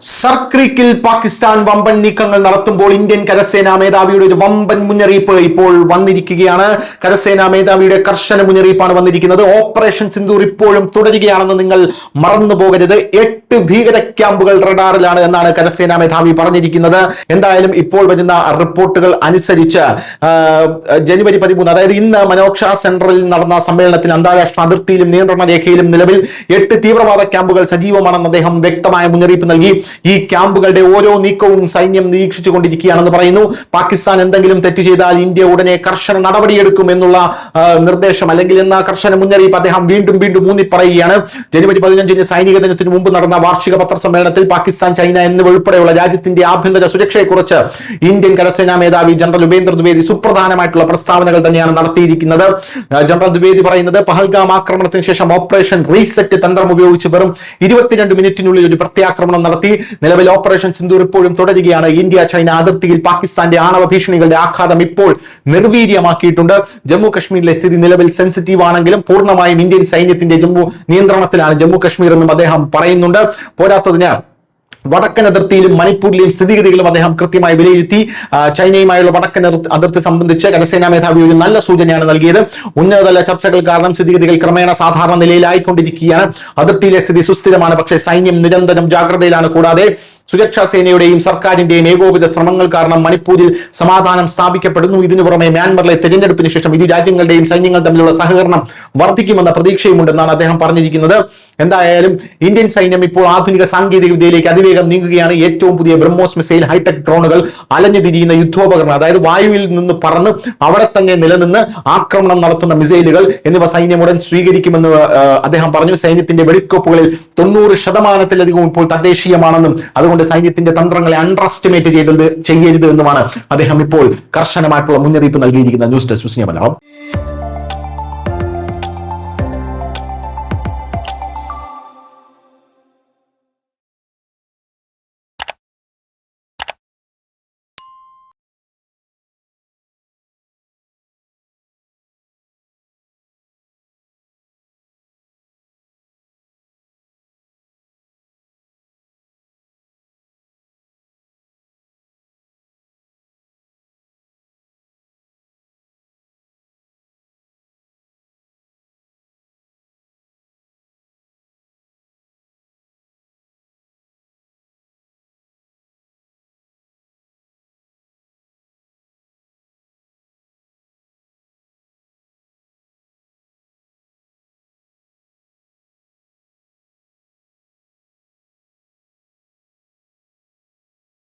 സർക്രീക്കിൽ പാകിസ്ഥാൻ വമ്പൻ നീക്കങ്ങൾ നടത്തുമ്പോൾ ഇന്ത്യൻ കരസേനാ മേധാവിയുടെ ഒരു വമ്പൻ മുന്നറിയിപ്പ് ഇപ്പോൾ വന്നിരിക്കുകയാണ്. കരസേനാ മേധാവിയുടെ കർശന മുന്നറിയിപ്പാണ് വന്നിരിക്കുന്നത്. ഓപ്പറേഷൻ സിന്ദൂർ ഇപ്പോഴും തുടരുകയാണെന്ന് നിങ്ങൾ മറന്നു പോകരുത്. 8 ഭീകര ക്യാമ്പുകൾ റഡാറിലാണ് എന്നാണ് കരസേനാ മേധാവി പറഞ്ഞിരിക്കുന്നത്. എന്തായാലും ഇപ്പോൾ വരുന്ന റിപ്പോർട്ടുകൾ അനുസരിച്ച് ജനുവരി 13, അതായത് ഇന്ന് മനോക്ഷ സെൻട്രലിൽ നടന്ന സമ്മേളനത്തിൽ അന്താരാഷ്ട്ര അതിർത്തിയിലും നിയന്ത്രണ രേഖയിലും നിലവിൽ 8 തീവ്രവാദ ക്യാമ്പുകൾ സജീവമാണെന്ന് അദ്ദേഹം വ്യക്തമായ മുന്നറിയിപ്പ് നൽകി. ഈ ക്യാമ്പുകളുടെ ഓരോ നീക്കവും സൈന്യം നിരീക്ഷിച്ചു കൊണ്ടിരിക്കുകയാണെന്ന് പറയുന്നു. പാകിസ്ഥാൻ എന്തെങ്കിലും തെറ്റ് ചെയ്താൽ ഇന്ത്യ ഉടനെ കർശന നടപടിയെടുക്കും എന്നുള്ള നിർദ്ദേശം അല്ലെങ്കിൽ എന്ന കർശന മുന്നറിയിപ്പ് അദ്ദേഹം വീണ്ടും ഊന്നി പറയുകയാണ്. ജനുവരി 15 സൈനിക ദിനത്തിന് മുമ്പ് നടന്ന വാർഷിക പത്രസമ്മേളനത്തിൽ പാകിസ്ഥാൻ, ചൈന എന്നിവ ഉൾപ്പെടെയുള്ള രാജ്യത്തിന്റെ ആഭ്യന്തര സുരക്ഷയെക്കുറിച്ച് ഇന്ത്യൻ കരസേനാ മേധാവി ജനറൽ ഉപേന്ദ്ര ദ്വിവേദി സുപ്രധാനമായിട്ടുള്ള പ്രസ്താവനകൾ തന്നെയാണ് നടത്തിയിരിക്കുന്നത്. ജനറൽ ദ്വിവേദി പറയുന്നത്, പഹൽഗാം ആക്രമണത്തിന് ശേഷം ഓപ്പറേഷൻ റീസെറ്റ് തന്ത്രം ഉപയോഗിച്ച് വെറും 22 മിനിറ്റിനുള്ളിൽ ഒരു പ്രത്യാക്രമണം നടത്തി. നിലവിൽ ഓപ്പറേഷൻ സിന്ദൂർ ഇപ്പോഴും തുടരുകയാണ്. ഇന്ത്യ ചൈന അതിർത്തിയിൽ പാകിസ്ഥാന്റെ ആണവ ഭീഷണികളുടെ ആഘാതം ഇപ്പോൾ നിർവീര്യമാക്കിയിട്ടുണ്ട്. ജമ്മു കശ്മീരിലെ സ്ഥിതി നിലവിൽ സെൻസിറ്റീവ് ആണെങ്കിലും പൂർണ്ണമായും ഇന്ത്യൻ സൈന്യത്തിന്റെ നിയന്ത്രണത്തിലാണ് ജമ്മു കശ്മീർ എന്നും അദ്ദേഹം പറയുന്നുണ്ട്. പോരാത്തതിന് വടക്കൻ അതിർത്തിയിലും മണിപ്പൂരിലെയും സ്ഥിതിഗതികളും അദ്ദേഹം കൃത്യമായി വിലയിരുത്തി. ചൈനയുമായുള്ള വടക്കൻ അതിർത്തി സംബന്ധിച്ച് കരസേനാ മേധാവി ഒരു നല്ല സൂചനയാണ് നൽകിയത്. ഉന്നതതല ചർച്ചകൾ കാരണം സ്ഥിതിഗതികൾ ക്രമേണ സാധാരണ നിലയിലായിക്കൊണ്ടിരിക്കുകയാണ്. അതിർത്തിയിലെ സ്ഥിതി സുസ്ഥിരമാണ്, പക്ഷേ സൈന്യം നിരന്തരം ജാഗ്രതയിലാണ്. കൂടാതെ സുരക്ഷാ സേനയുടെയും സർക്കാരിന്റെയും ഏകോപിത ശ്രമങ്ങൾ കാരണം മണിപ്പൂരിൽ സമാധാനം സ്ഥാപിക്കപ്പെടുന്നു. ഇതിനു പുറമെ മ്യാൻമറിലെ തെരഞ്ഞെടുപ്പിന് ശേഷം ഇരു രാജ്യങ്ങളുടെയും സൈന്യങ്ങൾ തമ്മിലുള്ള സഹകരണം വർദ്ധിക്കുമെന്ന പ്രതീക്ഷയുമുണ്ടെന്നാണ് അദ്ദേഹം പറഞ്ഞിരിക്കുന്നത്. എന്തായാലും ഇന്ത്യൻ സൈന്യം ഇപ്പോൾ ആധുനിക സാങ്കേതിക വിദ്യയിലേക്ക് അതിവേഗം നീങ്ങുകയാണ്. ഏറ്റവും പുതിയ ബ്രഹ്മോസ് മിസൈൽ, ഹൈടെക് ഡ്രോണുകൾ, അലഞ്ഞു തിരിയുന്ന യുദ്ധോപകരണം, അതായത് വായുവിൽ നിന്ന് പറന്ന് അവിടെ തന്നെ നിലനിന്ന് ആക്രമണം നടത്തുന്ന മിസൈലുകൾ എന്നിവ സൈന്യം ഉടൻ സ്വീകരിക്കുമെന്ന് അദ്ദേഹം പറഞ്ഞു. സൈന്യത്തിന്റെ വെടിക്കോപ്പുകളിൽ 90% ഇപ്പോൾ തദ്ദേശീയമാണെന്നും അതുകൊണ്ട് സൈന്യത്തിന്റെ തന്ത്രങ്ങളെ അണ്ടർ എസ്റ്റിമേറ്റ് ചെയ്യരുത് എന്നുമാണ് അദ്ദേഹം ഇപ്പോൾ കർശനമായിട്ടുള്ള മുന്നറിയിപ്പ് നൽകിയിരിക്കുന്നത്. News desk Malayalam.